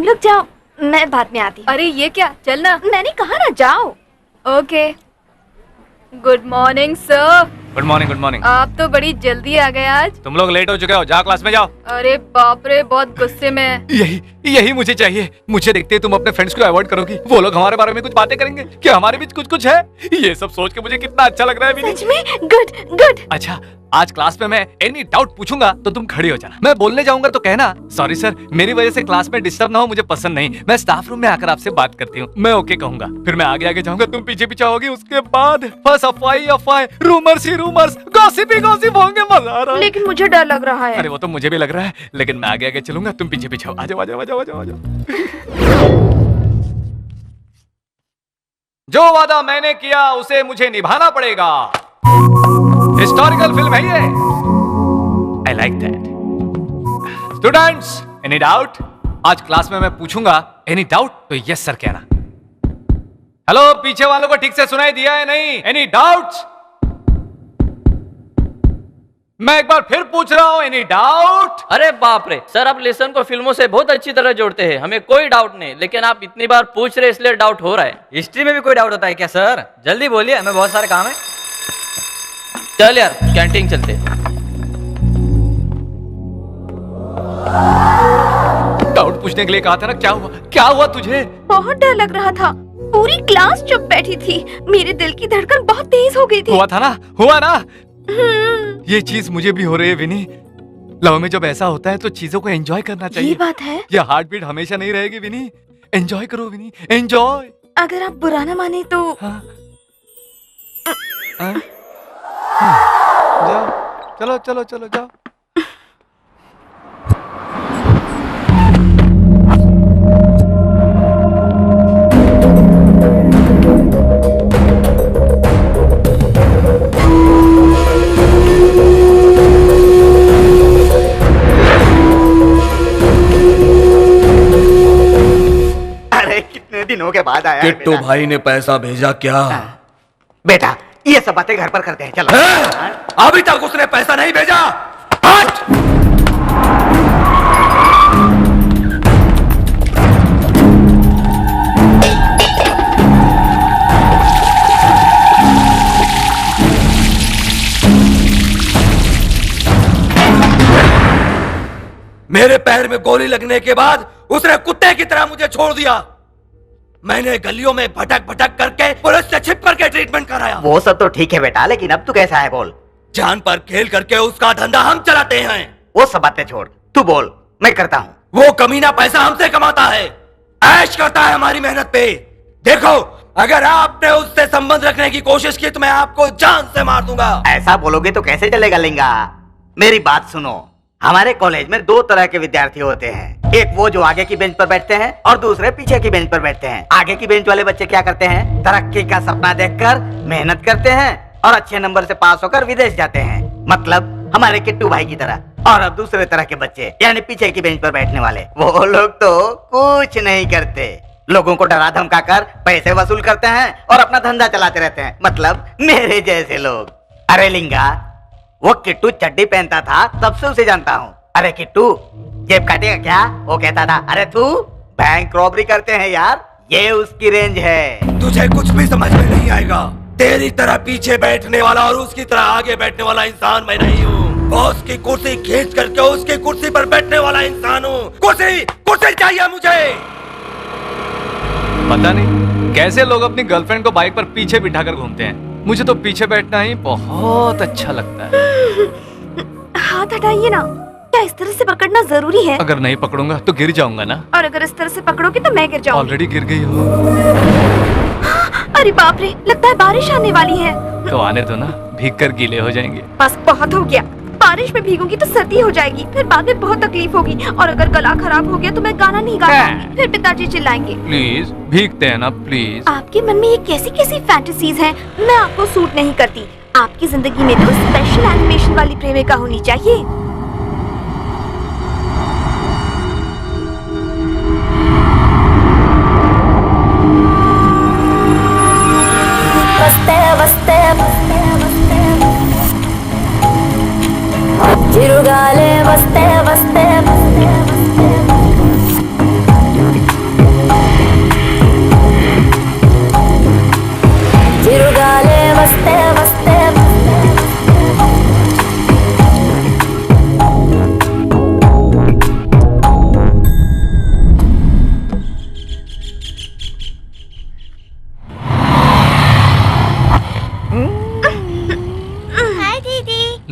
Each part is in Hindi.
लोग जाओ, मैं बाद में आती हूँ। अरे ये क्या, चलना। मैंने कहा ना जाओ। Okay. Good morning sir. Good morning, good morning. आप तो बड़ी जल्दी आ गए आज। तुम लोग लेट हो चुके हो, जाओ क्लास में जाओ। अरे बाप रे, बहुत गुस्से में है। यही मुझे चाहिए। मुझे देखते ही तुम अपने फ्रेंड्स को अवॉइड करोगी। वो लोग हमारे बारे में कुछ बातें करेंगे कि हमारे बीच कुछ कुछ है। ये सब सोच के मुझे कितना अच्छा लग रहा है। सच में? Good good. अच्छा, आज क्लास में मैं एनी डाउट पूछूंगा तो तुम खड़ी हो जाना। मैं बोलने जाऊंगा तो कहना सॉरी सर, मेरी वजह से क्लास में डिस्टर्ब ना हो, मुझे पसंद नहीं। मैं स्टाफ रूम में आकर आपसे बात करती हूँ। मैं ओके कहूंगा, फिर मैं आगे आगे जाऊंगा, तुम पीछे पीछे आओगी। उसके बाद बस अफवाह, रूमर्स ही रूमर्स, गॉसिप ही गॉसिप होंगे। मजा आ रहा है। लेकिन मुझे डर लग रहा है। अरे वो तो मुझे भी लग रहा है, लेकिन मैं आगे आगे चलूंगा, तुम पीछे पीछे आओ। आजाओ आजाओ आजाओ आजाओ आजाओ। जो वादा मैंने किया उसे मुझे निभाना पड़ेगा। हिस्टोरिकल फिल्म है ये। I like that. Students, any doubt? आज क्लास में मैं पूछूंगा, एनी डाउट तो यस सर कहना। हेलो, पीछे वालों को ठीक से सुनाई दिया है नहीं? Any doubts? मैं एक बार फिर पूछ रहा हूं, एनी डाउट? अरे बाप रे सर, आप लेसन को फिल्मों से बहुत अच्छी तरह जोड़ते हैं, हमें कोई डाउट नहीं, लेकिन आप इतनी बार पूछ रहे इसलिए डाउट हो रहा है। हिस्ट्री में भी कोई डाउट होता है क्या सर? जल्दी बोलिए, हमें बहुत सारे काम है। चल यार, कैंटीन चलते। डाउट पूछने के लिए कहा था ना। क्या हुआ तुझे? बहुत डर लग रहा था। पूरी क्लास चुप बैठी थी। मेरे दिल की धड़कन बहुत तेज हो गई थी। हुआ ना। ये चीज मुझे भी हो रही है विनी। लव में जब ऐसा होता है तो चीजों को एंजॉय करना चाहिए। ये बात है। ये हार्ट बीट हमेशा नहीं रहेगी विनी। एंजॉय करो विनी, एंजॉय। अगर आप बुरा ना माने तो हाँ? जाओ, चलो चलो चलो जाओ। अरे कितने दिनों के बाद आया। किट्टू भाई ने पैसा भेजा क्या? बेटा, ये सब बातें घर पर करते हैं, चलो। अभी तक उसने पैसा नहीं भेजा। हट! मेरे पैर में गोली लगने के बाद उसने कुत्ते की तरह मुझे छोड़ दिया। मैंने गलियों में भटक भटक करके पुलिस से छिप करके ट्रीटमेंट कराया। वो सब तो ठीक है बेटा, लेकिन अब तू कैसा है बोल। जान पर खेल करके उसका धंधा हम चलाते हैं। वो सब बातें छोड़, तू बोल, मैं करता हूँ। वो कमीना पैसा हमसे कमाता है, ऐश करता है हमारी मेहनत पे। देखो, अगर आपने उससे संबंध रखने की कोशिश की तो मैं आपको जान से मार दूंगा। ऐसा बोलोगे तो कैसे चलेगा लिंगा? मेरी बात सुनो, हमारे कॉलेज में दो तरह के विद्यार्थी होते हैं। एक वो जो आगे की बेंच पर बैठते हैं और दूसरे पीछे की बेंच पर बैठते हैं। आगे की बेंच वाले बच्चे क्या करते हैं? तरक्की का सपना देखकर मेहनत करते हैं और अच्छे नंबर से पास होकर विदेश जाते हैं, मतलब हमारे किट्टू भाई की तरह। और अब दूसरे तरह के बच्चे, यानी पीछे की बेंच पर बैठने वाले, वो लोग तो कुछ नहीं करते। लोगों को डरा धमका कर पैसे वसूल करते हैं और अपना धंधा चलाते रहते हैं, मतलब मेरे जैसे लोग। अरे लिंगा, वो किट्टू चड्डी पहनता था तब से उसे जानता हूँ। अरे किट्टू, जेब काटेगा क्या? वो कहता था अरे तू बैंक रॉबरी करते हैं यार, ये उसकी रेंज है। तुझे कुछ भी समझ में नहीं आएगा। तेरी तरह पीछे बैठने वाला और उसकी तरह आगे बैठने वाला इंसान मैं नहीं हूँ। बॉस की कुर्सी खींच करके उसकी कुर्सी पर बैठने वाला इंसान हूँ। कुर्सी चाहिए मुझे। पता नहीं कैसे लोग अपनी गर्लफ्रेंड को बाइक पर पीछे बिठाकर घूमते हैं। मुझे तो पीछे बैठना ही बहुत अच्छा लगता है। हाथ हटाइए ना। क्या इस तरह से पकड़ना जरूरी है? अगर नहीं पकड़ूंगा तो गिर जाऊंगा ना। और अगर इस तरह से पकड़ोगे तो मैं गिर जाऊंगी। ऑलरेडी गिर गई हो। अरे बाप रे, लगता है बारिश आने वाली है। तो आने दो ना, भीग कर गीले हो जाएंगे। बस बहुत हो गया। बारिश में भीगूंगी तो सर्दी हो जाएगी, फिर बाद में बहुत तकलीफ होगी। और अगर गला खराब हो गया तो मैं गाना नहीं गा पाऊंगी, फिर पिताजी चिल्लाएंगे। प्लीज भीगते हैं ना प्लीज। आपके मन में ये कैसी कैसी फैंटेसीज हैं? मैं आपको सूट नहीं करती। आपकी जिंदगी में तो स्पेशल एनिमेशन वाली प्रेमिका होनी चाहिए। చిరుగాలే వస్తే వస్తే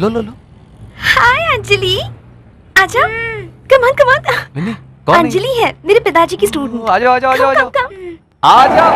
लो लो लो। हाय अंजलि, आजा। Come on come on. Mini कौन है? अंजलि है, मेरे पिताजी की स्टूडेंट। आ जाओ आ जाओ आ जाओ आ जाओ कम। आ जाओ।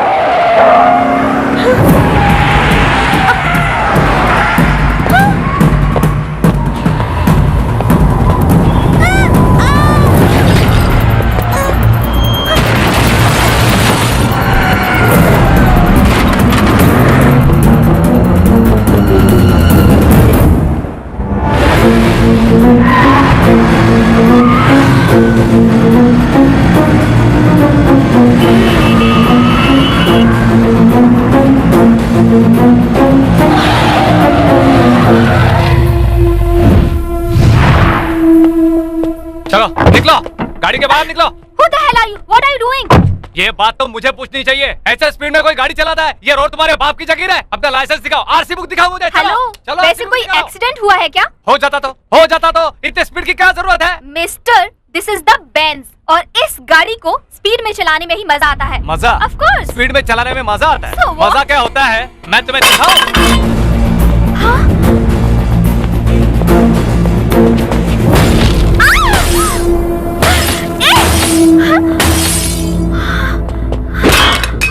चलो निकलो, गाड़ी के बाहर निकलो। Who the hell are you? What are you doing? ये बात तो मुझे पूछनी चाहिए। ऐसे स्पीड में कोई गाड़ी चलाता है? ये रोड तुम्हारे बाप की जगीर है। अपना लाइसेंस दिखाओ, आरसी बुक दिखाओ मुझे। चलो, हेलो, चलो, वैसे RC कोई बुक दिखाओ। एक्सीडेंट हुआ है क्या? हो जाता तो इतने स्पीड की क्या जरूरत है? Mister, this is the Benz और इस गाड़ी को स्पीड में चलाने में ही मजा आता है। मजा? Of course. स्पीड में चलाने में मजा आता है? So what? मजा क्या होता है मैं तुम्हें दिखाऊं?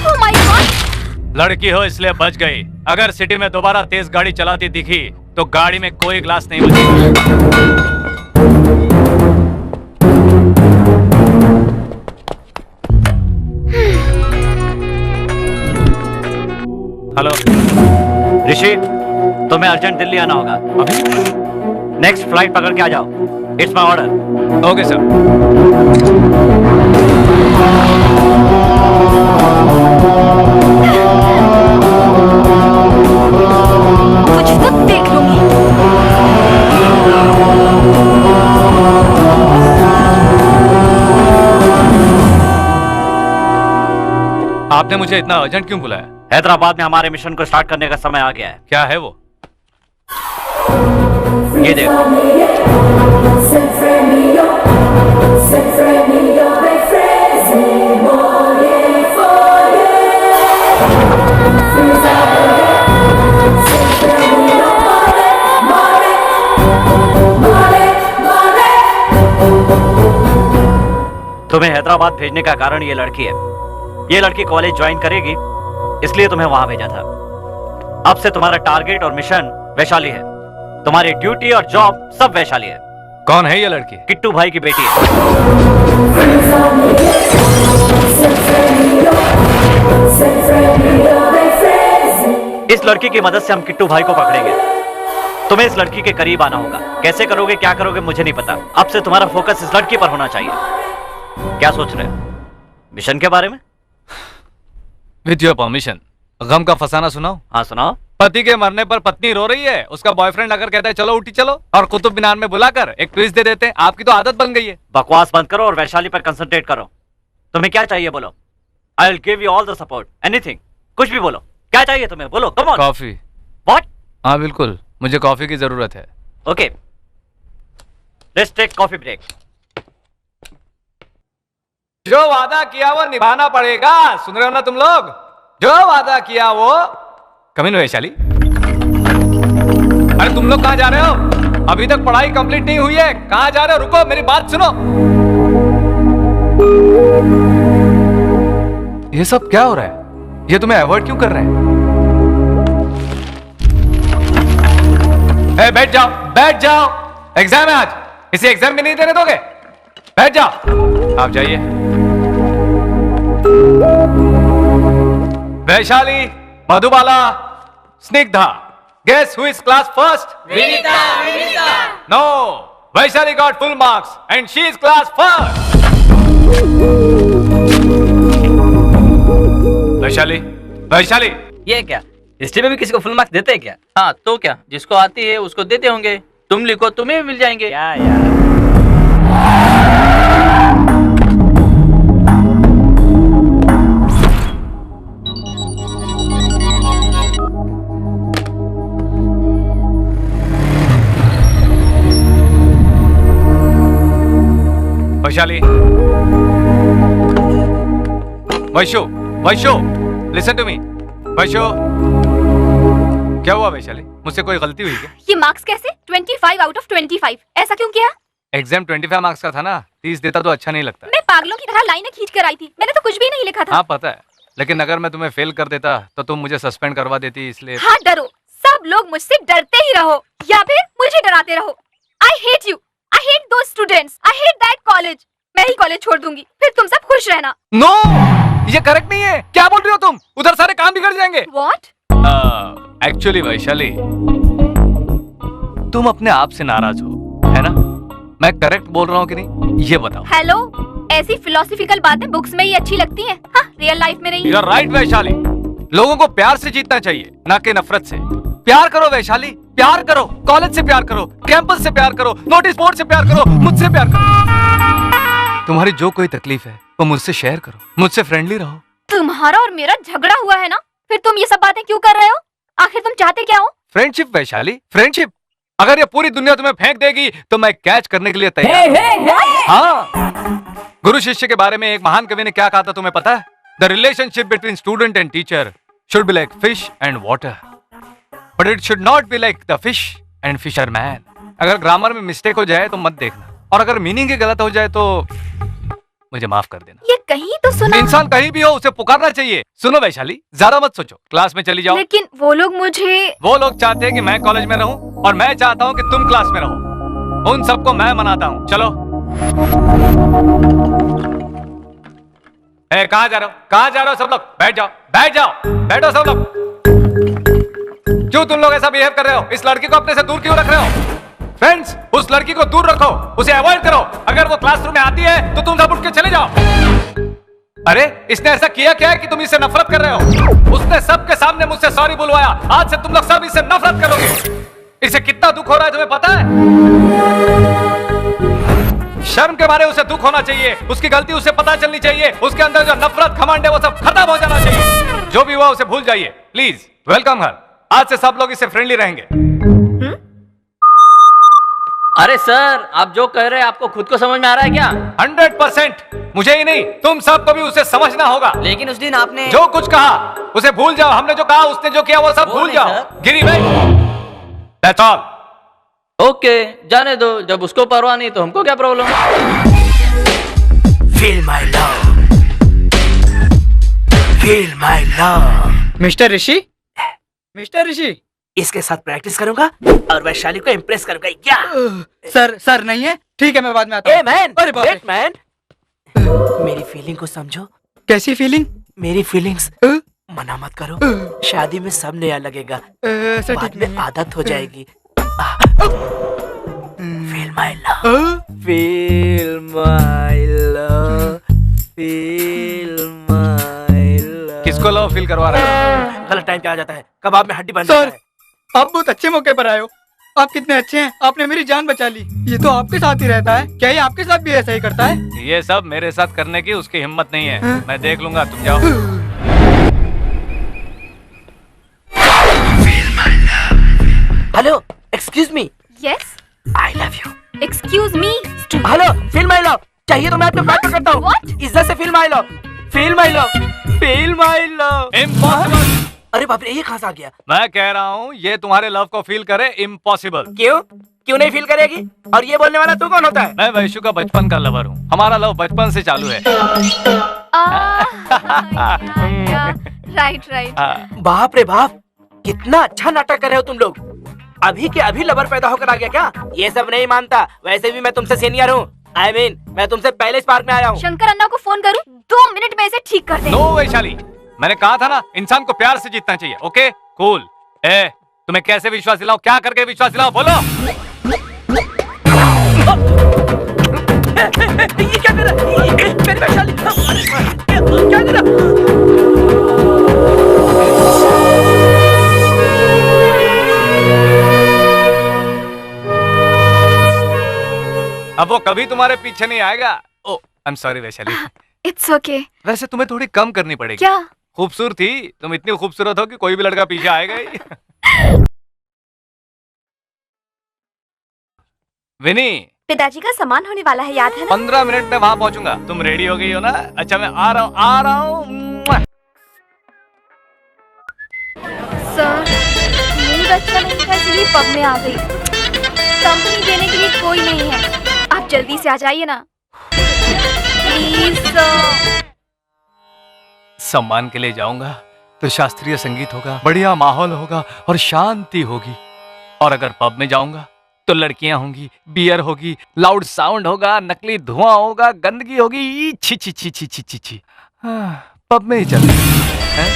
Oh my God! लड़की हो इसलिए बच गई। अगर सिटी में दोबारा तेज गाड़ी चलाती दिखी तो गाड़ी में कोई ग्लास नहीं बचेगा। हेलो ऋषि, तुम्हें अर्जेंट दिल्ली आना होगा। अभी? नेक्स्ट फ्लाइट पकड़ के आ जाओ। It's my order. Okay sir. कुछ तो देख लूंगी। आपने मुझे इतना अर्जेंट क्यों बुलाया? हैदराबाद में हमारे मिशन को स्टार्ट करने का समय आ गया है। क्या है वो? ये देखो। तुम्हें हैदराबाद भेजने का कारण ये लड़की है। ये लड़की कॉलेज ज्वाइन करेगी, इसलिए तुम्हें वहां भेजा था। अब से तुम्हारा टारगेट और मिशन वैशाली है। तुम्हारी ड्यूटी और जॉब सब वैशाली है। कौन है ये लड़की? किट्टू भाई की बेटी है। इस लड़की की मदद से हम किट्टू भाई को पकड़ेंगे। तुम्हें इस लड़की के करीब आना होगा। कैसे करोगे, क्या करोगे, मुझे नहीं पता। अब से तुम्हारा फोकस इस लड़की पर होना चाहिए। क्या सोच रहे हो मिशन के बारे में? विद योर परमिशन, गम का फसाना सुनाओ। हाँ सुनाओ। पति के मरने पर पत्नी रो रही है। उसका बॉयफ्रेंड अगर कहता है चलो उठी चलो, और कुतुब मीनार में बुलाकर एक ट्विस्ट दे देते हैं। आपकी तो आदत बन गई है। बकवास बंद करो और वैशाली पर कंसंट्रेट करो। तुम्हें क्या चाहिए बोलो। I will give you all the support. Anything, कुछ भी बोलो। क्या चाहिए तुम्हें, बोलो। Come on. कॉफी। व्हाट? हाँ बिल्कुल, मुझे कॉफी की जरूरत है। Okay, let's take coffee break. जो वादा किया वो निभाना पड़ेगा। सुन रहे हो ना तुम लोग? जो वादा किया वो। कम इन वैशाली। अरे तुम लोग कहाँ जा रहे हो? अभी तक पढ़ाई कंप्लीट नहीं हुई है। कहाँ जा रहे हो? रुको, मेरी बात सुनो। ये सब क्या हो रहा है? ये तुम्हें अवॉइड क्यों कर रहे हैं? बैठ जाओ, बैठ जाओ। एग्जाम है आज। इसे एग्जाम में नहीं देने दोगे? बैठ जाओ। आप जाइए। Vaishali, Madhubala, Snigdha, guess who is class first? Vinita. No, Vaishali got full marks and she is class first. Vaishali, ये क्या हिस्ट्री में भी किसी को फुल मार्क्स देते हैं क्या? हाँ तो क्या, जिसको आती है उसको देते होंगे। तुम लिखो, तुम्हें भी मिल जाएंगे। क्या यार? Vaishali, Vaishu, listen to me. Vaishu, क्या हुआ वैशाली, मुझसे कोई गलती हुई क्या? ये मार्क्स कैसे? 25 आउट ऑफ 25, ऐसा क्यों किया? एग्जाम 25 मार्क्स का था ना, 30 देता तो अच्छा नहीं लगता। मैं पागलों की तरह लाइनें खींच कर आई थी, मैंने तो कुछ भी नहीं लिखा था। हाँ पता है, लेकिन अगर मैं तुम्हें फेल कर देता तो तुम मुझे सस्पेंड करवा देती, इसलिए। हाँ डरो, सब लोग मुझसे डरते ही रहो या फिर मुझे डराते रहो। I hate you, I hate those students, I hate that college. मैं ही कॉलेज छोड़ दूंगी, फिर तुम सब खुश रहना। नो, ये करेक्ट नहीं है। क्या बोल रही हो तुम? उधर सारे काम बिगड़ जाएंगे। What? एक्चुअली वैशाली, तुम अपने आप से नाराज हो, है ना? मैं करेक्ट बोल रहा हूँ कि नहीं, ये बताओ। हेलो, ऐसी फिलोसफिकल बातें बुक्स में ही अच्छी लगती हैं, हाँ, रियल लाइफ में नहीं। यू आर राइट वैशाली, लोगों को प्यार से जीतना चाहिए, ना कि नफरत से। प्यार करो वैशाली, प्यार करो, कॉलेज से प्यार करो, कैंपस से प्यार करो, नोटिस बोर्ड से प्यार करो, मुझसे प्यार करो। तुम्हारी जो कोई तकलीफ है वो मुझसे शेयर करो, मुझसे फ्रेंडली रहो। तुम्हारा और मेरा झगड़ा हुआ है ना, फिर तुम ये सब बातें क्यों कर रहे हो? आखिर तुम चाहते क्या हो? Friendship Vaishali, friendship. अगर ये पूरी दुनिया तुम्हें फेंक देगी तो मैं कैच करने के लिए तैयार हूं। हाँ, गुरु शिष्य के बारे में एक महान कवि ने क्या कहा था तुम्हें पता है? The relationship between student and teacher should be like fish and water, but it should not be like the fish and fisherman. अगर ग्रामर में मिस्टेक हो जाए तो मत देखना, और अगर मीनिंग ही गलत हो जाए तो मुझे माफ कर देना। ये कहीं तो सुना। इंसान कहीं भी हो उसे पुकारना चाहिए। सुनो वैशाली, ज्यादा मत सोचो, क्लास में चली जाओ। लेकिन वो लोग मुझे। वो लोग चाहते हैं कि मैं कॉलेज में रहूं और मैं चाहता हूं कि तुम क्लास में रहो। उन सबको मैं मनाता हूं। चलो। ए, कहां जा रहे हो? कहां जा रहे हो सब लोग? बैठ जाओ, बैठ जाओ, बैठो सब लोग। क्यों तुम लोग ऐसा बिहेव कर रहे हो? इस लड़की को अपने से दूर क्यों रख रहे हो? फ्रेंड्स, उस लड़की को दूर रखो, उसे अवॉइड करो। अगर वो क्लासरूम में आती है तो तुम सब उठ के चले जाओ। अरे, इसने ऐसा किया क्या है कि तुम इससे नफरत कर रहे हो? उसने सबके सामने मुझसे सॉरी बुलवाया। आज से तुम लोग सब इससे नफरत करोगे। इसे कितना दुख हो रहा है तुम्हें पता है? शर्म के मारे उसे दुख होना चाहिए, उसकी गलती उसे पता चलनी चाहिए। उसके अंदर जो नफरत घमंड है वो सब खत्म हो जाना चाहिए। जो भी हुआ उसे भूल जाइए प्लीज। वेलकम हर। आज से सब लोग इससे फ्रेंडली रहेंगे। अरे सर, आप जो कह रहे हैं आपको खुद को समझ में आ रहा है क्या? 100%। मुझे ही नहीं, तुम सबको भी उसे समझना होगा। लेकिन उस दिन आपने जो कुछ कहा उसे भूल जाओ। हमने जो कहा, उसने जो किया वो सब भूल नहीं, जाओ। सर। गिरी भाई, दैट्स ऑल। ओके, जाने दो। जब उसको परवाह नहीं तो हमको क्या problem? Feel my love, feel my love. Mister Rishi, mister Rishi, इसके साथ प्रैक्टिस करूंगा और वैशाली को इम्प्रेस करूंगा। क्या सर नहीं है? ठीक है, मैं बाद में आता हूँ। मैन, अरे बाप रे। वेट मैन, मेरी फीलिंग को समझो। कैसी फीलिंग? मेरी फीलिंग्स मना मत करो। शादी में सब नया लगेगा, सर बाद ठीक में नहीं आदत हो जाएगी। Feel my love, feel my love, feel my love. किसको लव फील करवा रहा है? गलत टाइम पे आ जाता है, कबाब में हड्डी बन सर, जाता है। आप बहुत अच्छे मौके पर आए हो। आप कितने अच्छे हैं, आपने मेरी जान बचा ली। ये तो आपके साथ ही रहता है, क्या ये आपके साथ भी ऐसा ही करता है? ये सब मेरे साथ करने की उसकी हिम्मत नहीं है। मैं देख लूंगा, तुम जाओ। Hello, excuse me, yes, I love you. Excuse me. Hello, feel my love. चाहिए तो मैं अपने बात करता हूँ। What? इज्जत से feel my love, feel my love, feel my love. Impossible. अरे बाप रे, ये कहाँ से आ गया? मैं कह रहा हूँ ये तुम्हारे लव को फील करे, इम्पॉसिबल। क्यों क्यों नहीं फील करेगी? और ये बोलने वाला तू कौन होता है? मैं वैशु का बचपन का लवर हूँ। हमारा लव बचपन से चालू है। Right right. बाप रे बाप, कितना अच्छा नाटक कर रहे हो तुम लोग। अभी के अभी लवर पैदा होकर आ गया क्या? ये सब नहीं मानता। वैसे भी मैं तुमसे सीनियर हूँ। I mean, मैं तुमसे पहले इस पार्क में आया हूँ। शंकर अन्ना को फोन करूं? 2 मिनट में इसे ठीक कर दे। नो वैशाली, मैंने कहा था ना, इंसान को प्यार से जीतना चाहिए। Okay cool. ए, तुम्हें कैसे विश्वास दिलाऊं? क्या करके विश्वास दिलाऊं? बोलो। ये क्या कर रहा है? मेरी वैशाली, क्या कर रहा? अब वो कभी तुम्हारे पीछे नहीं आएगा। Oh, I am sorry Vaishali. It's okay. वैसे तुम्हें थोड़ी कम करनी पड़ेगी। क्या? खूबसूरती, तुम इतनी खूबसूरत हो कि कोई भी लड़का पीछे आएगा ही। विनी, पिताजी का सामान होने वाला है, याद है ना? 15 मिनट में वहां पहुंचूंगा। तुम रेडी हो गई हो ना? अच्छा, मैं आ रहा हूँ। सर, मूड अच्छा नहीं था इसलिए पब में आ गई। कंपनी देने के लिए कोई नहीं है, आप जल्दी से आ जाइए ना प्लीज। सम्मान के लिए जाऊंगा तो शास्त्रीय संगीत होगा, बढ़िया माहौल होगा और शांति होगी। और अगर पब में जाऊंगा तो लड़कियां होंगी, बियर होगी, लाउड साउंड होगा, नकली धुआं होगा, गंदगी होगी। ई छी छी छी छी छी छी छी। पब में ही चलते हैं।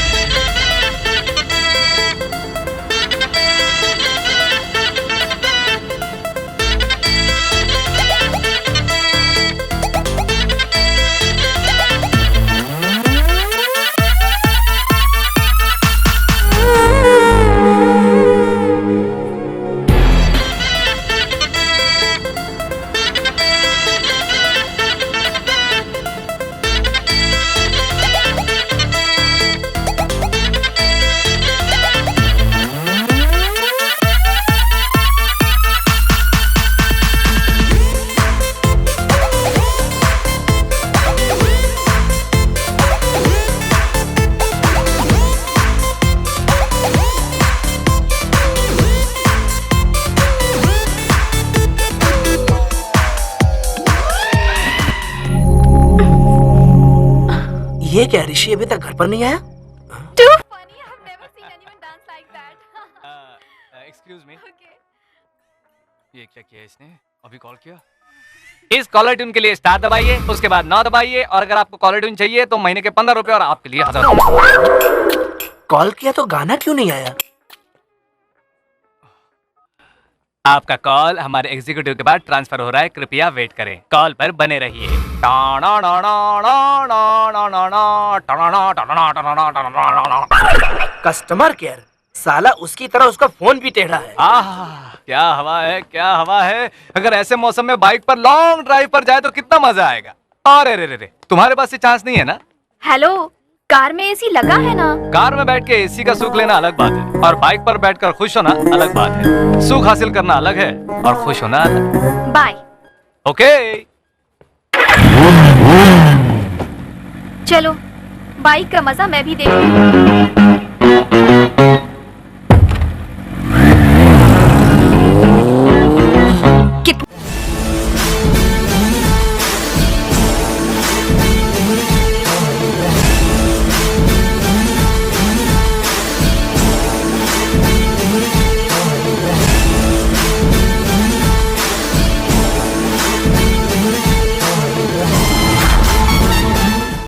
ये क्या ऋषि अभी तक घर पर नहीं आया? Too funny, I have never seen anyone dance like that. Excuse me, Okay. ये क्या किया इसने? अभी कॉल किया। इस कॉलर ट्यून के लिए स्टार दबाइए, उसके बाद 9 दबाइए, और अगर आपको कॉलर ट्यून चाहिए तो महीने के 15 रुपए और आपके लिए 1000 रुपए। कॉल किया तो गाना क्यों नहीं आया? आपका कॉल हमारे एग्जीक्यूटिव के बाद ट्रांसफर हो रहा है, कृपया वेट करें। कॉल पर बने रहिए। कस्टमर केयर, साला उसकी तरह उसका फोन भी टेढ़ा है। क्या हवा है, क्या हवा है। अगर ऐसे मौसम में बाइक पर लॉन्ग ड्राइव पर जाए तो कितना मजा आएगा। अरे रे रे रे, तुम्हारे पास ये चांस नहीं है ना? हेलो, कार में एसी लगा है ना? कार में बैठ के एसी का सुख लेना अलग बात है, और बाइक पर बैठकर खुश होना अलग बात है। सुख हासिल करना अलग है और खुश होना अलग। बाय। ओके, चलो, बाइक का मजा मैं भी देखूं।